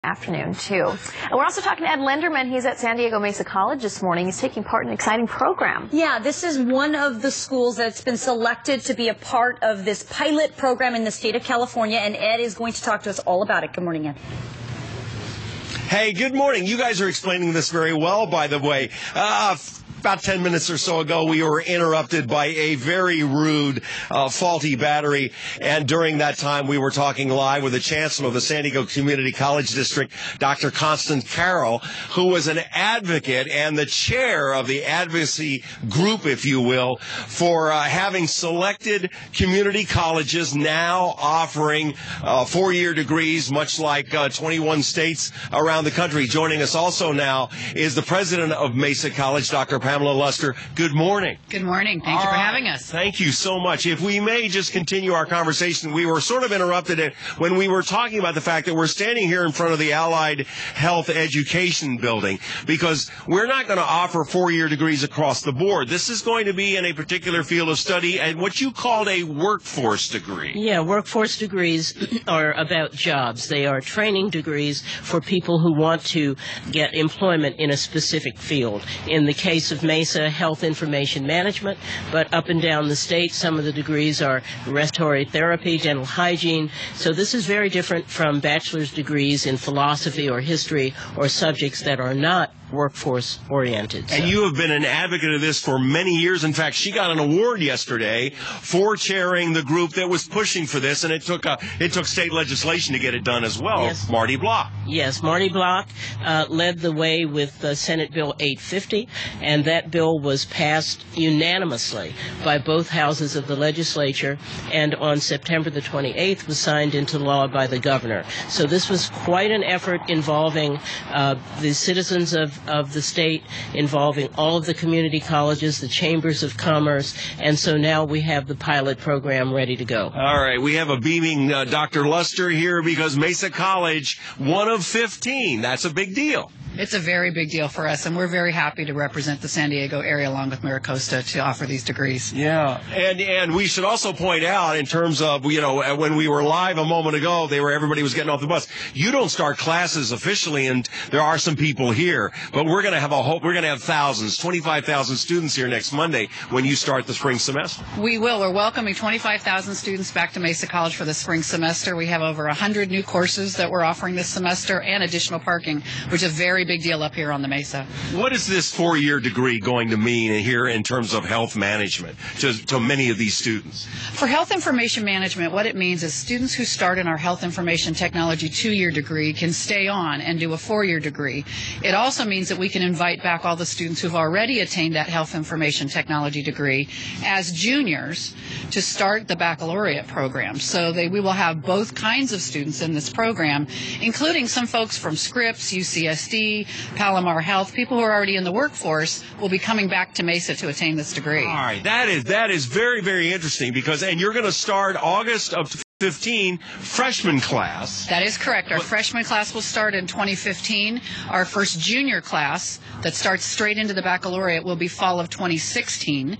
Afternoon, too. And we're also talking to Ed Lenderman. He's at San Diego Mesa College this morning. He's taking part in an exciting program. Yeah, this is one of the schools that's been selected to be a part of this pilot program in the state of California, and Ed is going to talk to us all about it. Good morning, Ed. Hey, good morning. You guys are explaining this very well, by the way. About 10 minutes or so ago, we were interrupted by a very rude, faulty battery. And during that time, we were talking live with the chancellor of the San Diego Community College District, Dr. Constance Carroll, who was an advocate and the chair of the advocacy group, if you will, for having selected community colleges now offering four-year degrees, much like 21 states around the country. Joining us also now is the president of Mesa College, Dr. Pamela Luster. Good morning. Good morning. Thank you for having us. Thank you so much. If we may just continue our conversation, we were sort of interrupted when we were talking about the fact that we're standing here in front of the Allied Health Education Building because we're not going to offer four-year degrees across the board. This is going to be in a particular field of study and what you called a workforce degree. Yeah, workforce degrees are about jobs. They are training degrees for people who want to get employment in a specific field. In the case of Mesa, health information management, but up and down the state, some of the degrees are respiratory therapy, dental hygiene. So this is very different from bachelor's degrees in philosophy or history or subjects that are not workforce oriented. And you have been an advocate of this for many years. In fact, she got an award yesterday for chairing the group that was pushing for this, and it took state legislation to get it done as well. Yes. Marty Block. Yes, Marty Block led the way with Senate Bill 850, and that bill was passed unanimously by both houses of the legislature, and on September the 28th was signed into law by the governor. So this was quite an effort involving the citizens of the state, involving all of the community colleges, the chambers of commerce, and so now we have the pilot program ready to go. All right, we have a beaming Dr. Luster here because Mesa College, one of 15. That's a big deal. It's a very big deal for us, and we're very happy to represent the San Diego area along with MiraCosta to offer these degrees. Yeah, and we should also point out in terms of, when we were live a moment ago, everybody was getting off the bus. You don't start classes officially, and there are some people here, but we're going to have thousands, 25,000 students here next Monday when you start the spring semester. We will. We're welcoming 25,000 students back to Mesa College for the spring semester. We have over 100 new courses that we're offering this semester and additional parking, which is a very big deal up here on the Mesa. What is this four-year degree going to mean here in terms of health management to many of these students? For health information management, what it means is students who start in our health information technology two-year degree can stay on and do a four-year degree. It also means that we can invite back all the students who've already attained that health information technology degree as juniors to start the baccalaureate program. So we will have both kinds of students in this program, including some folks from Scripps, UCSD, Palomar Health. People who are already in the workforce will be coming back to Mesa to attain this degree. All right, that is very, very interesting and you're going to start August of 2015 freshman class. That is correct. Our freshman class will start in 2015. Our first junior class that starts straight into the baccalaureate will be fall of 2016.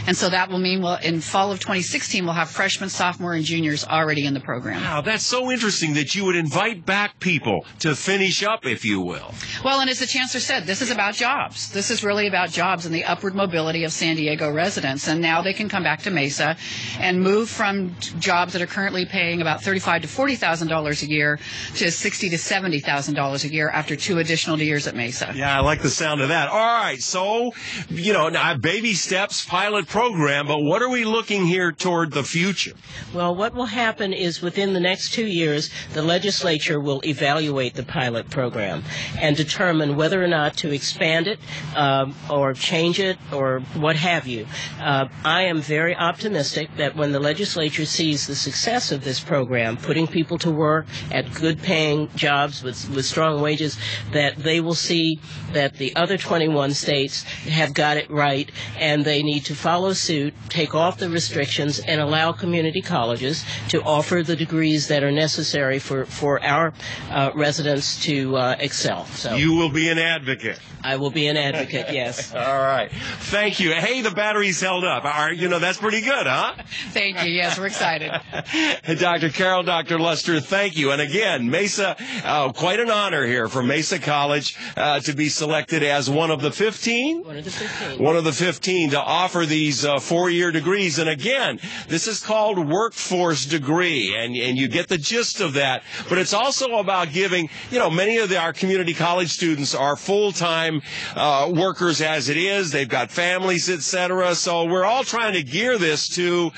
And so that will mean in fall of 2016 we'll have freshmen, sophomore, and juniors already in the program. Wow, that's so interesting that you would invite back people to finish up, if you will. Well, and as the chancellor said, this is about jobs. This is really about jobs and the upward mobility of San Diego residents. And now they can come back to Mesa and move from jobs that are currently paying about $35,000 to $40,000 a year to $60,000 to $70,000 a year after 2 additional years at Mesa. Yeah, I like the sound of that. All right, so, now baby steps, pilot program, but what are we looking here toward the future? Well, what will happen is within the next 2 years, the legislature will evaluate the pilot program and determine whether or not to expand it or change it or what have you. I am very optimistic that when the legislature sees the success of this program, putting people to work at good-paying jobs with strong wages, that they will see that the other 21 states have got it right, and they need to follow suit, take off the restrictions, and allow community colleges to offer the degrees that are necessary for our residents to excel. So you will be an advocate. I will be an advocate, yes. All right. Thank you. Hey, the battery's held up. That's pretty good, huh? Thank you. Yes, we're excited. Dr. Carol, Dr. Lester, thank you. And again, Mesa, quite an honor here for Mesa College to be selected as one of the 15? One of the 15. One of the 15 to offer these 4-year degrees. And again, this is called workforce degree, and you get the gist of that. But it's also about giving, many of our community college students are full-time workers as it is. They've got families, etc. So we're all trying to gear this to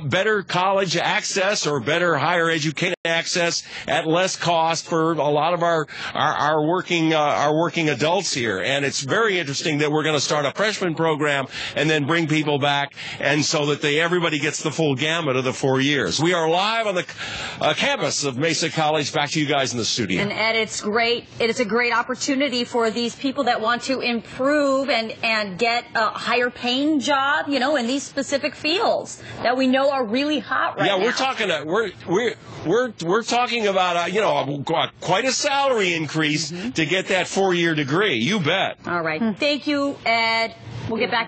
better college access or better higher education access at less cost for a lot of our working adults here. And it's very interesting that we're going to start a freshman program and then bring people back, and so that everybody gets the full gamut of the 4 years. We are live on the campus of Mesa College. Back to you guys in the studio. And Ed, it's great. It is a great opportunity for these people that want to improve and get a higher paying job, in these specific fields that we know are really hot right now. Yeah, we're talking about quite a salary increase to get that 4-year degree. You bet. All right. Thank you, Ed. We'll get back.